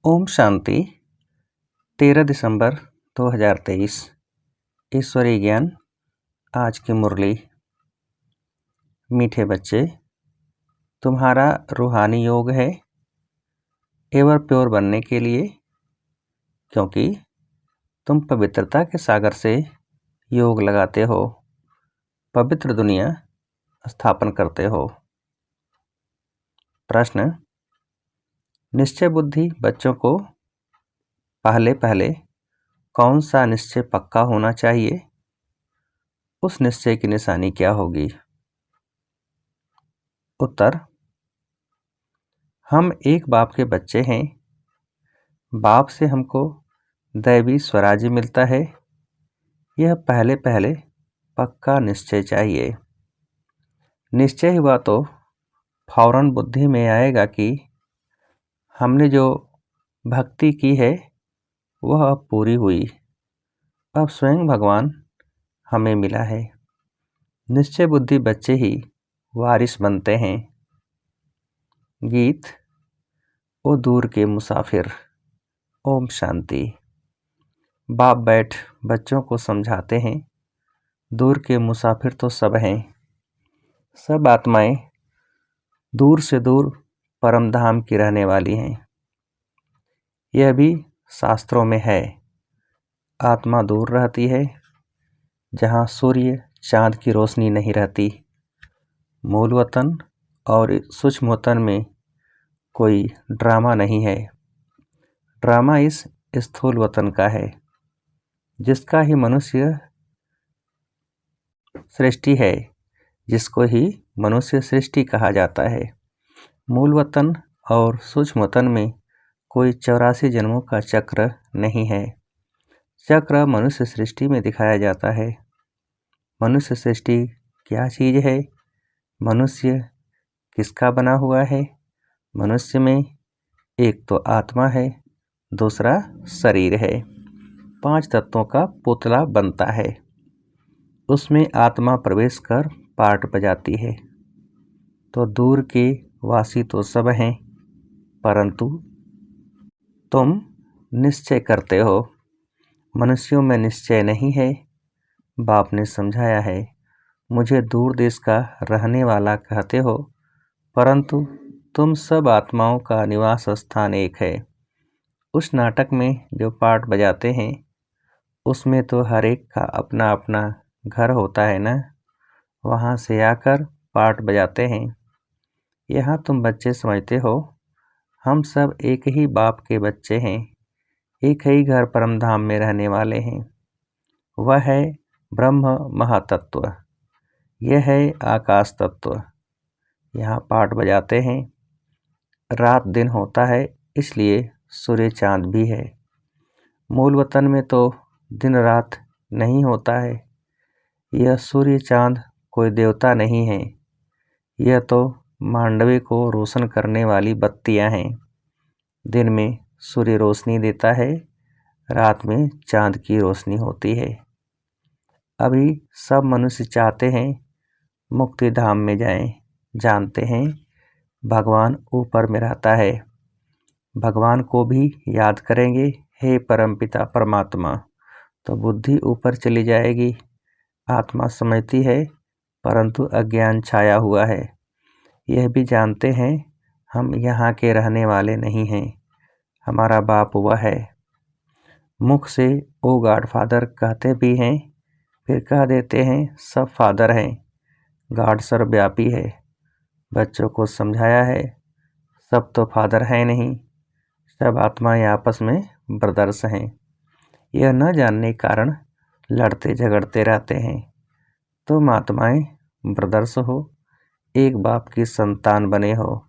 ओम शांति। 13 दिसंबर 2023। ईश्वरीय ज्ञान। आज की मुरली। मीठे बच्चे, तुम्हारा रूहानी योग है एवर प्योर बनने के लिए, क्योंकि तुम पवित्रता के सागर से योग लगाते हो, पवित्र दुनिया स्थापन करते हो। प्रश्न: निश्चय बुद्धि बच्चों को पहले कौन सा निश्चय पक्का होना चाहिए? उस निश्चय की निशानी क्या होगी? उत्तर: हम एक बाप के बच्चे हैं। बाप से हमको दैवी स्वराज्य मिलता है। यह पहले पक्का निश्चय चाहिए। निश्चय हुआ तो फौरन बुद्धि में आएगा कि हमने जो भक्ति की है वह अब पूरी हुई, अब स्वयं भगवान हमें मिला है। निश्चय बुद्धि बच्चे ही वारिस बनते हैं। गीत: ओ दूर के मुसाफिर। ओम शांति। बाप बैठ बच्चों को समझाते हैं, दूर के मुसाफिर तो सब हैं। सब आत्माएं दूर से दूर परम धाम की रहने वाली हैं। यह भी शास्त्रों में है। आत्मा दूर रहती है जहाँ सूर्य चांद की रोशनी नहीं रहती। मूल वतन और सूक्ष्म वतन में कोई ड्रामा नहीं है। ड्रामा इस स्थूल वतन का है, जिसका ही मनुष्य सृष्टि है, जिसको ही मनुष्य सृष्टि कहा जाता है। मूल वतन और सूक्ष्म वतन में कोई 84 जन्मों का चक्र नहीं है। चक्र मनुष्य सृष्टि में दिखाया जाता है। मनुष्य सृष्टि क्या चीज़ है? मनुष्य किसका बना हुआ है? मनुष्य में एक तो आत्मा है, दूसरा शरीर है। 5 तत्वों का पुतला बनता है। उसमें आत्मा प्रवेश कर पार्ट बजाती है। तो दूर के वासी तो सब हैं, परंतु तुम निश्चय करते हो। मनुष्यों में निश्चय नहीं है। बाप ने समझाया है, मुझे दूर देश का रहने वाला कहते हो, परंतु तुम सब आत्माओं का निवास स्थान एक है। उस नाटक में जो पार्ट बजाते हैं, उसमें तो हर एक का अपना अपना घर होता है ना। वहाँ से आकर पार्ट बजाते हैं। यहाँ तुम बच्चे समझते हो, हम सब एक ही बाप के बच्चे हैं, एक ही घर परम धाम में रहने वाले हैं। वह है ब्रह्म महातत्व, यह है आकाश तत्व। यहाँ पाठ बजाते हैं। रात दिन होता है, इसलिए सूर्य चांद भी है। मूल वतन में तो दिन रात नहीं होता है। यह सूर्य चांद कोई देवता नहीं है। यह तो मांडवे को रोशन करने वाली बत्तियां हैं। दिन में सूर्य रोशनी देता है, रात में चांद की रोशनी होती है। अभी सब मनुष्य चाहते हैं मुक्ति धाम में जाएं, जानते हैं भगवान ऊपर में रहता है। भगवान को भी याद करेंगे, हे परमपिता परमात्मा, तो बुद्धि ऊपर चली जाएगी। आत्मा समझती है, परंतु अज्ञान छाया हुआ है। यह भी जानते हैं हम यहाँ के रहने वाले नहीं हैं, हमारा बाप वह है। मुख से ओ गॉड फादर कहते भी हैं, फिर कह देते हैं सब फादर हैं। गॉड सर्वव्यापी है। बच्चों को समझाया है, सब तो फादर हैं नहीं, सब आत्माएं आपस में ब्रदर्स हैं। यह न जानने के कारण लड़ते झगड़ते रहते हैं। तुम आत्माएं ब्रदर्स हो, एक बाप की संतान बने हो।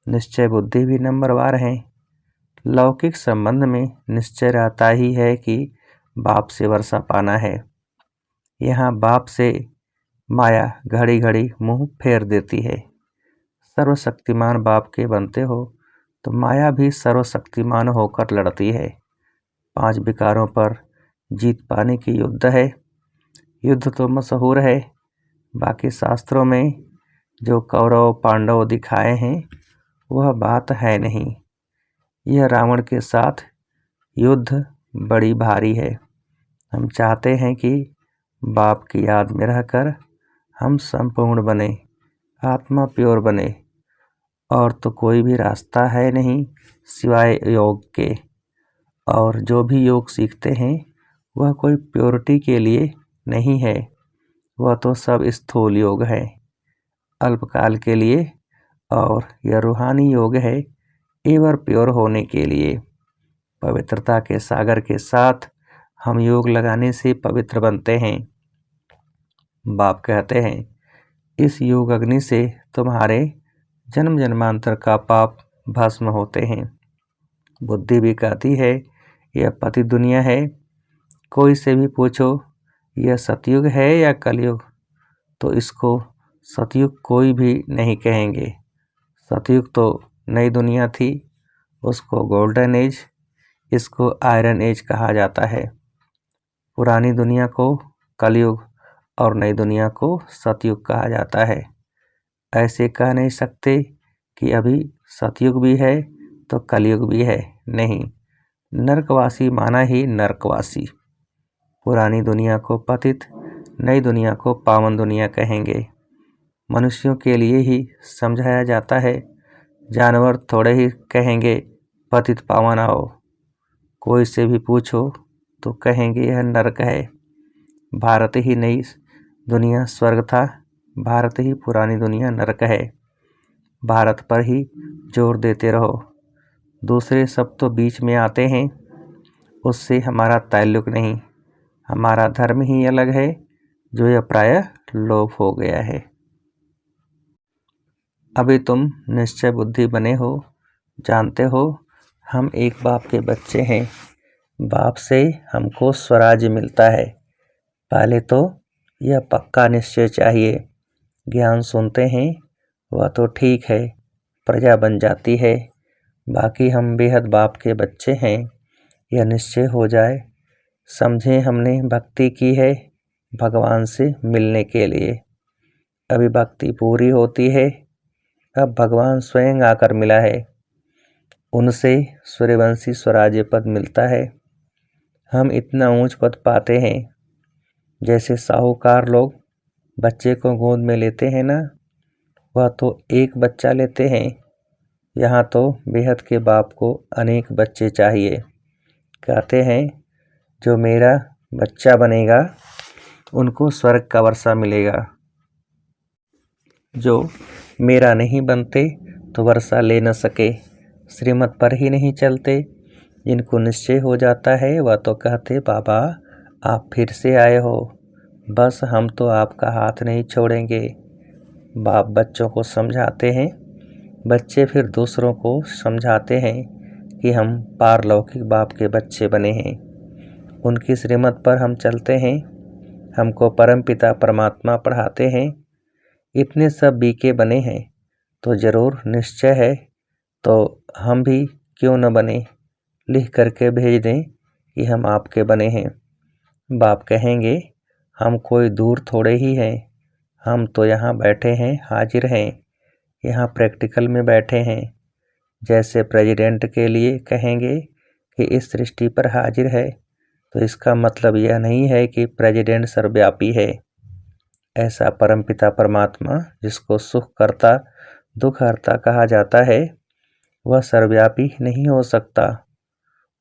निश्चय बुद्धि भी नंबरवार हैं। लौकिक संबंध में निश्चय रहता ही है कि बाप से वर्षा पाना है। यहाँ बाप से माया घड़ी घड़ी मुंह फेर देती है। सर्वशक्तिमान बाप के बनते हो तो माया भी सर्वशक्तिमान होकर लड़ती है। 5 विकारों पर जीत पाने की युद्ध है। युद्ध तो मशहूर है, बाकी शास्त्रों में जो कौरव पांडव दिखाए हैं वह बात है नहीं। यह रावण के साथ युद्ध बड़ी भारी है। हम चाहते हैं कि बाप की याद में रहकर हम संपूर्ण बने, आत्मा प्योर बने, और तो कोई भी रास्ता है नहीं सिवाय योग के। और जो भी योग सीखते हैं वह कोई प्योरिटी के लिए नहीं है, वह तो सब स्थूल योग है, अल्पकाल के लिए। और यह रूहानी योग है एवर प्योर होने के लिए। पवित्रता के सागर के साथ हम योग लगाने से पवित्र बनते हैं। बाप कहते हैं, इस योग अग्नि से तुम्हारे जन्म जन्मांतर का पाप भस्म होते हैं। बुद्धि भी कहती है यह पति दुनिया है। कोई से भी पूछो यह सतयुग है या कलयुग, तो इसको सतयुग कोई भी नहीं कहेंगे। सतयुग तो नई दुनिया थी, उसको गोल्डन एज, इसको आयरन एज कहा जाता है। पुरानी दुनिया को कलयुग और नई दुनिया को सतयुग कहा जाता है। ऐसे कह नहीं सकते कि अभी सतयुग भी है तो कलयुग भी है, नहीं। नरकवासी माना ही नरकवासी। पुरानी दुनिया को पतित, नई दुनिया को पावन दुनिया कहेंगे। मनुष्यों के लिए ही समझाया जाता है, जानवर थोड़े ही कहेंगे पतित पावन आओ। कोई से भी पूछो तो कहेंगे यह नरक है। भारत ही नई दुनिया स्वर्ग था, भारत ही पुरानी दुनिया नरक है। भारत पर ही जोर देते रहो, दूसरे सब तो बीच में आते हैं, उससे हमारा ताल्लुक नहीं। हमारा धर्म ही अलग है, जो यह प्रायः लोप हो गया है। अभी तुम निश्चय बुद्धि बने हो, जानते हो हम एक बाप के बच्चे हैं। बाप से हमको स्वराज्य मिलता है। पहले तो यह पक्का निश्चय चाहिए। ज्ञान सुनते हैं वह तो ठीक है, प्रजा बन जाती है। बाकी हम बेहद बाप के बच्चे हैं, यह निश्चय हो जाए। समझें हमने भक्ति की है भगवान से मिलने के लिए। अभी भक्ति पूरी होती है, अब भगवान स्वयं आकर मिला है। उनसे सूर्यवंशी स्वराज्य पद मिलता है। हम इतना ऊंच पद पाते हैं, जैसे साहूकार लोग बच्चे को गोद में लेते हैं ना, वह तो एक बच्चा लेते हैं। यहाँ तो बेहद के बाप को अनेक बच्चे चाहिए। कहते हैं जो मेरा बच्चा बनेगा उनको स्वर्ग का वर्षा मिलेगा, जो मेरा नहीं बनते तो वर्षा ले न सके, श्रीमत पर ही नहीं चलते। जिनको निश्चय हो जाता है वह तो कहते बाबा आप फिर से आए हो, बस हम तो आपका हाथ नहीं छोड़ेंगे। बाप बच्चों को समझाते हैं, बच्चे फिर दूसरों को समझाते हैं कि हम पारलौकिक बाप के बच्चे बने हैं। उनकी श्रीमत पर हम चलते हैं, हमको परमपिता परमात्मा पढ़ाते हैं। इतने सब बीके बने हैं तो ज़रूर निश्चय है, तो हम भी क्यों न बने। लिख करके भेज दें कि हम आपके बने हैं। बाप कहेंगे हम कोई दूर थोड़े ही हैं, हम तो यहाँ बैठे हैं, हाजिर हैं, यहाँ प्रैक्टिकल में बैठे हैं। जैसे प्रेसिडेंट के लिए कहेंगे कि इस सृष्टि पर हाजिर है, तो इसका मतलब यह नहीं है कि प्रेसिडेंट सर्वव्यापी है। ऐसा परमपिता परमात्मा जिसको सुख करता दुख हरता कहा जाता है, वह सर्वव्यापी नहीं हो सकता।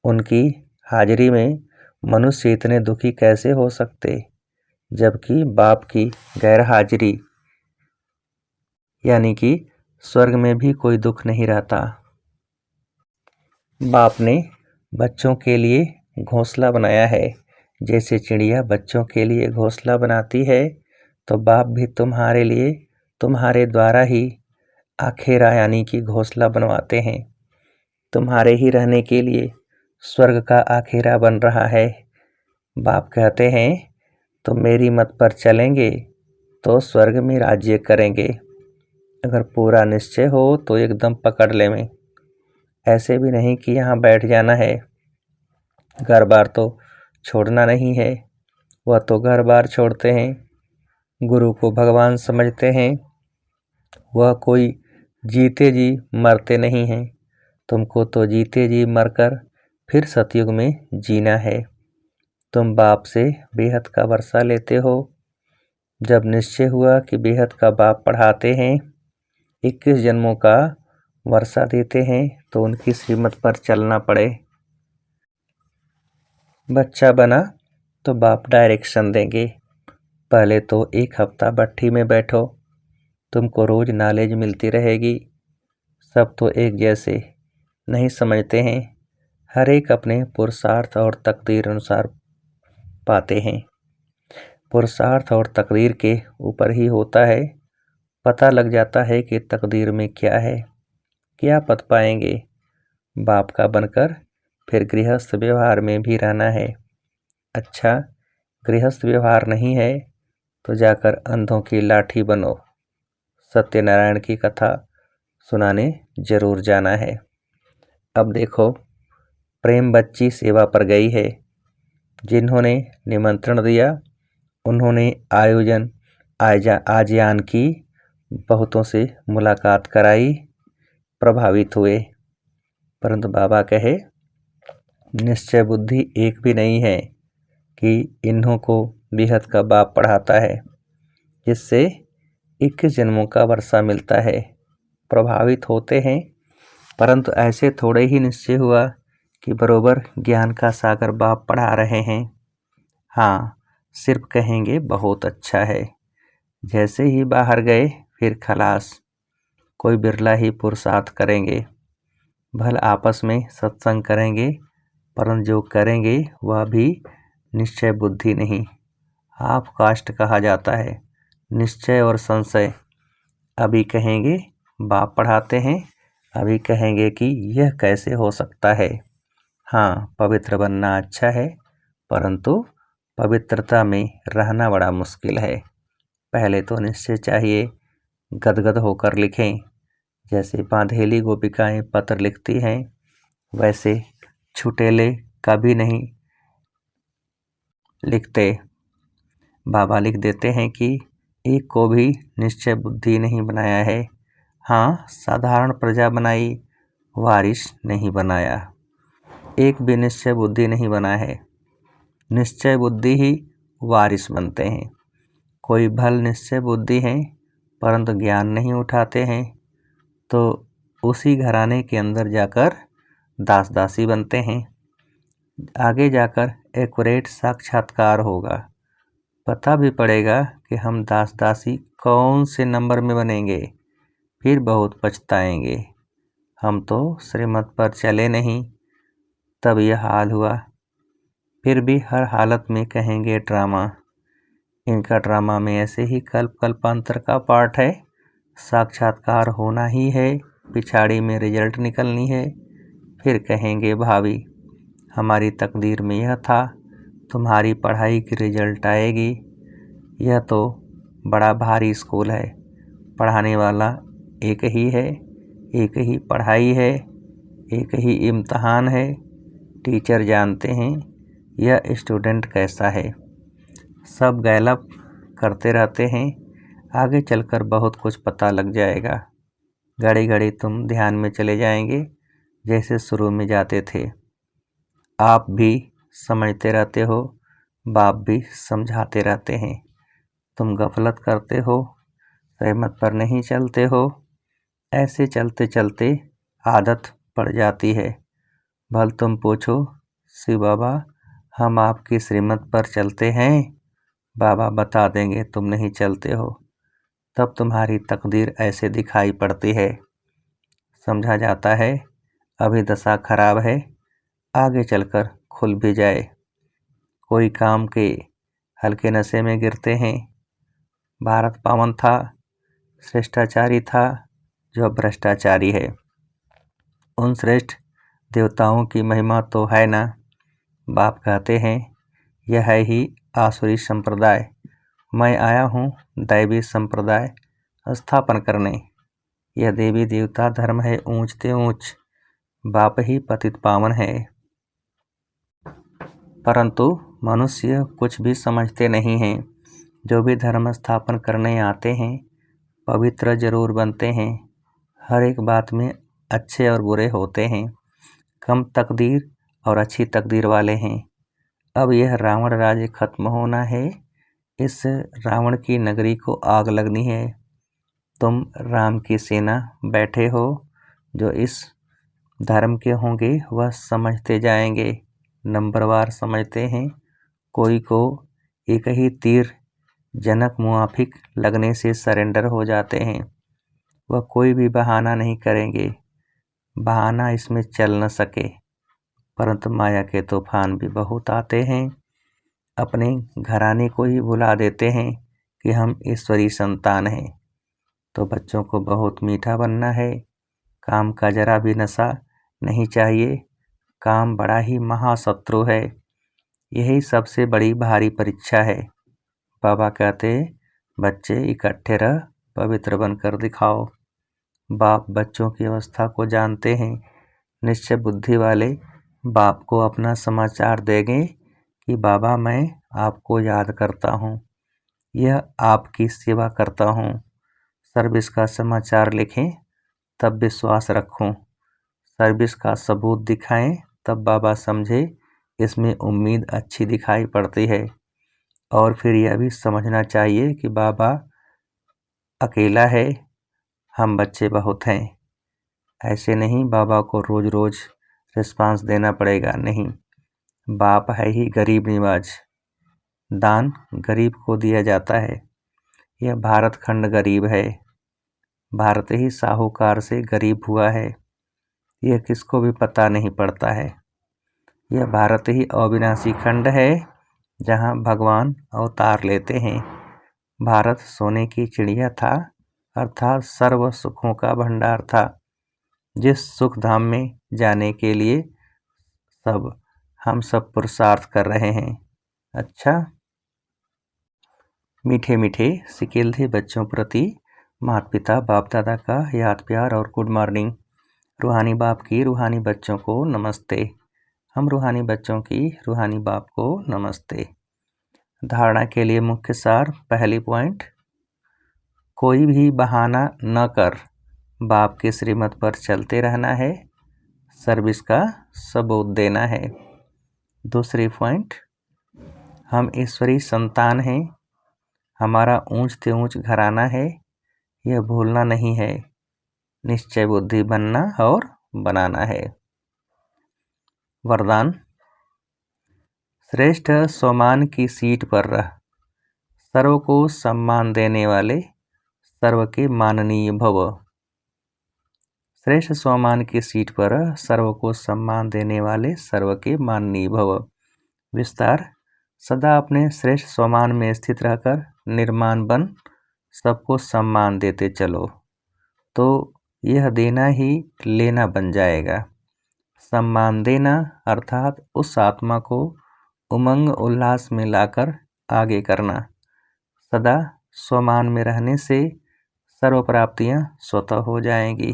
उनकी हाजिरी में मनुष्य इतने दुखी कैसे हो सकते, जबकि बाप की गैर हाजिरी यानी कि स्वर्ग में भी कोई दुख नहीं रहता। बाप ने बच्चों के लिए घोंसला बनाया है। जैसे चिड़िया बच्चों के लिए घोंसला बनाती है, तो बाप भी तुम्हारे लिए तुम्हारे द्वारा ही आखेरा यानी कि घोंसला बनवाते हैं। तुम्हारे ही रहने के लिए स्वर्ग का आखेरा बन रहा है। बाप कहते हैं तुम मेरी मत पर चलेंगे तो स्वर्ग में राज्य करेंगे। अगर पूरा निश्चय हो तो एकदम पकड़ ले में, ऐसे भी नहीं कि यहाँ बैठ जाना है। घर बार तो छोड़ना नहीं है, वह तो घर बार छोड़ते हैं। गुरु को भगवान समझते हैं, वह कोई जीते जी मरते नहीं हैं। तुमको तो जीते जी मरकर फिर सतयुग में जीना है। तुम बाप से बेहद का वर्षा लेते हो। जब निश्चय हुआ कि बेहद का बाप पढ़ाते हैं, 21 जन्मों का वर्षा देते हैं, तो उनकी श्रीमत पर चलना पड़े। बच्चा बना तो बाप डायरेक्शन देंगे। पहले तो 1 हफ्ता भट्ठी में बैठो, तुमको रोज नॉलेज मिलती रहेगी। सब तो एक जैसे नहीं समझते हैं, हर एक अपने पुरुषार्थ और तकदीर अनुसार पाते हैं। पुरुषार्थ और तकदीर के ऊपर ही होता है, पता लग जाता है कि तकदीर में क्या है, क्या पद पाएंगे। बाप का बनकर फिर गृहस्थ व्यवहार में भी रहना है। अच्छा, गृहस्थ व्यवहार नहीं है तो जाकर अंधों की लाठी बनो। सत्यनारायण की कथा सुनाने जरूर जाना है। अब देखो, प्रेम बच्ची सेवा पर गई है। जिन्होंने निमंत्रण दिया उन्होंने आजियान की, बहुतों से मुलाकात कराई, प्रभावित हुए। परंतु बाबा कहे, निश्चय बुद्धि एक भी नहीं है कि इन्हों को बेहद का बाप पढ़ाता है, जिससे 21 जन्मों का वर्षा मिलता है। प्रभावित होते हैं, परंतु ऐसे थोड़े ही निश्चय हुआ कि बरोबर ज्ञान का सागर बाप पढ़ा रहे हैं। हाँ, सिर्फ कहेंगे बहुत अच्छा है। जैसे ही बाहर गए फिर खलास। कोई बिरला ही पुरुषार्थ करेंगे, भल आपस में सत्संग करेंगे, परंतु जो करेंगे वह भी निश्चय बुद्धि नहीं, हाफ कास्ट कहा जाता है। निश्चय और संशय। अभी कहेंगे बाप पढ़ाते हैं, अभी कहेंगे कि यह कैसे हो सकता है। हाँ, पवित्र बनना अच्छा है, परंतु पवित्रता में रहना बड़ा मुश्किल है। पहले तो निश्चय चाहिए, गदगद होकर लिखें। जैसे बांधेली गोपिकाएं पत्र लिखती हैं, वैसे छुटेले कभी नहीं लिखते। बाबा लिख देते हैं कि एक को भी निश्चय बुद्धि नहीं बनाया है। हाँ, साधारण प्रजा बनाई, वारिस नहीं बनाया। एक भी निश्चय बुद्धि नहीं बना है। निश्चय बुद्धि ही वारिस बनते हैं। कोई भल निश्चय बुद्धि है परंतु ज्ञान नहीं उठाते हैं, तो उसी घराने के अंदर जाकर दास दासी बनते हैं। आगे जाकर एक्यूरेट साक्षात्कार होगा, पता भी पड़ेगा कि हम दास दासी कौन से नंबर में बनेंगे। फिर बहुत पछताएंगे, हम तो श्रीमत पर चले नहीं, तब यह हाल हुआ। फिर भी हर हालत में कहेंगे ड्रामा। इनका ड्रामा में ऐसे ही कल्प कल्पांतर का पार्ट है। साक्षात्कार होना ही है, पिछाड़ी में रिजल्ट निकलनी है। फिर कहेंगे भावी, हमारी तकदीर में यह था, तुम्हारी पढ़ाई की रिजल्ट आएगी। यह तो बड़ा भारी स्कूल है, पढ़ाने वाला एक ही है, एक ही पढ़ाई है, एक ही इम्तहान है। टीचर जानते हैं यह स्टूडेंट कैसा है। सब गैलअप करते रहते हैं, आगे चलकर बहुत कुछ पता लग जाएगा। घड़ी घड़ी तुम ध्यान में चले जाएंगे जैसे शुरू में जाते थे। आप भी समझते रहते हो, बाप भी समझाते रहते हैं। तुम गफलत करते हो, रहमत पर नहीं चलते हो। ऐसे चलते चलते आदत पड़ जाती है। भल तुम पूछो, शिव बाबा हम आपकी श्रीमत पर चलते हैं? बाबा बता देंगे तुम नहीं चलते हो। तब तुम्हारी तकदीर ऐसे दिखाई पड़ती है। समझा जाता है अभी दशा खराब है, आगे चलकर खुल भी जाए। कोई काम के हल्के नशे में गिरते हैं। भारत पावन था, श्रेष्ठाचारी था, जो भ्रष्टाचारी है। उन श्रेष्ठ देवताओं की महिमा तो है ना। बाप कहते हैं यह है ही आसुरी संप्रदाय, मैं आया हूँ दैवी संप्रदाय स्थापन करने। यह देवी देवता धर्म है ऊंचते ऊंच, बाप ही पतित पावन है। परंतु मनुष्य कुछ भी समझते नहीं हैं। जो भी धर्म स्थापन करने आते हैं पवित्र जरूर बनते हैं, हर एक बात में अच्छे और बुरे होते हैं, कम तकदीर और अच्छी तकदीर वाले हैं। अब यह रावण राज्य खत्म होना है, इस रावण की नगरी को आग लगनी है। तुम राम की सेना बैठे हो, जो इस धर्म के होंगे वह समझते जाएंगे, नंबरवार समझते हैं। कोई को एक ही तीर जनक मुआफिक लगने से सरेंडर हो जाते हैं। वह कोई भी बहाना नहीं करेंगे, बहाना इसमें चल न सके। परंतु माया के तूफान भी बहुत आते हैं, अपने घराने को ही भुला देते हैं कि हम ईश्वरी संतान हैं। तो बच्चों को बहुत मीठा बनना है, काम का जरा भी नशा नहीं चाहिए। काम बड़ा ही महाशत्रु है, यही सबसे बड़ी भारी परीक्षा है। बाबा कहते, बच्चे इकट्ठे रह, पवित्र बनकर दिखाओ। बाप बच्चों की अवस्था को जानते हैं। निश्चय बुद्धि वाले बाप को अपना समाचार देंगे कि बाबा मैं आपको याद करता हूँ, यह आपकी सेवा करता हूँ। सर्विस का समाचार लिखें तब विश्वास रखूं, सर्विस का सबूत दिखाएं तब बाबा समझे इसमें उम्मीद अच्छी दिखाई पड़ती है। और फिर यह भी समझना चाहिए कि बाबा अकेला है, हम बच्चे बहुत हैं। ऐसे नहीं बाबा को रोज रोज रिस्पांस देना पड़ेगा, नहीं। बाप है ही गरीब निवाज, दान गरीब को दिया जाता है। यह भारत खंड गरीब है, भारत ही साहूकार से गरीब हुआ है, यह किसको भी पता नहीं पड़ता है। यह भारत ही अविनाशी खंड है, जहाँ भगवान अवतार लेते हैं। भारत सोने की चिड़िया था, अर्थात सर्व सुखों का भंडार था, जिस सुख धाम में जाने के लिए हम सब पुरुषार्थ कर रहे हैं। अच्छा, मीठे मीठे सिकेल्थे बच्चों प्रति माता पिता बाप दादा का याद प्यार और गुड मॉर्निंग। रूहानी बाप की रूहानी बच्चों को नमस्ते। हम रूहानी बच्चों की रूहानी बाप को नमस्ते। धारणा के लिए मुख्य सार, पहली पॉइंट, कोई भी बहाना न कर बाप के श्रीमत पर चलते रहना है, सर्विस का सबूत देना है। दूसरी पॉइंट, हम ईश्वरी संतान हैं, हमारा ऊंच से ऊंच घराना है, यह भूलना नहीं है। निश्चय बुद्धि बनना और बनाना है। वरदान, श्रेष्ठ स्वमान की सीट पर रह, सर्व को सम्मान देने वाले सर्व के माननीय भव। श्रेष्ठ स्वमान की सीट पर सर्व को सम्मान देने वाले सर्व के माननीय भव। विस्तार, सदा अपने श्रेष्ठ स्वमान में स्थित रहकर निर्माण बन सबको सम्मान देते चलो, तो यह देना ही लेना बन जाएगा। सम्मान देना अर्थात उस आत्मा को उमंग उल्लास में लाकर आगे करना। सदा स्वमान में रहने से सर्व प्राप्तियाँ स्वतः हो जाएंगी।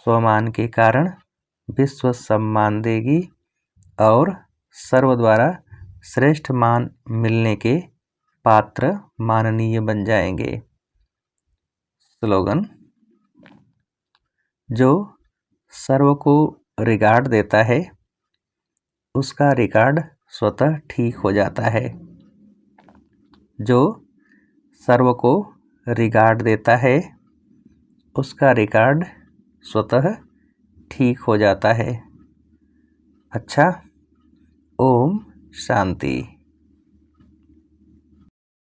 स्वमान के कारण विश्व सम्मान देगी और सर्व द्वारा श्रेष्ठ मान मिलने के पात्र माननीय बन जाएंगे। स्लोगन, जो सर्व को रिगार्ड देता है उसका रिकॉर्ड स्वतः ठीक हो जाता है। जो सर्व को रिगार्ड देता है उसका रिकॉर्ड स्वतः ठीक हो जाता है। अच्छा, ओम शांति।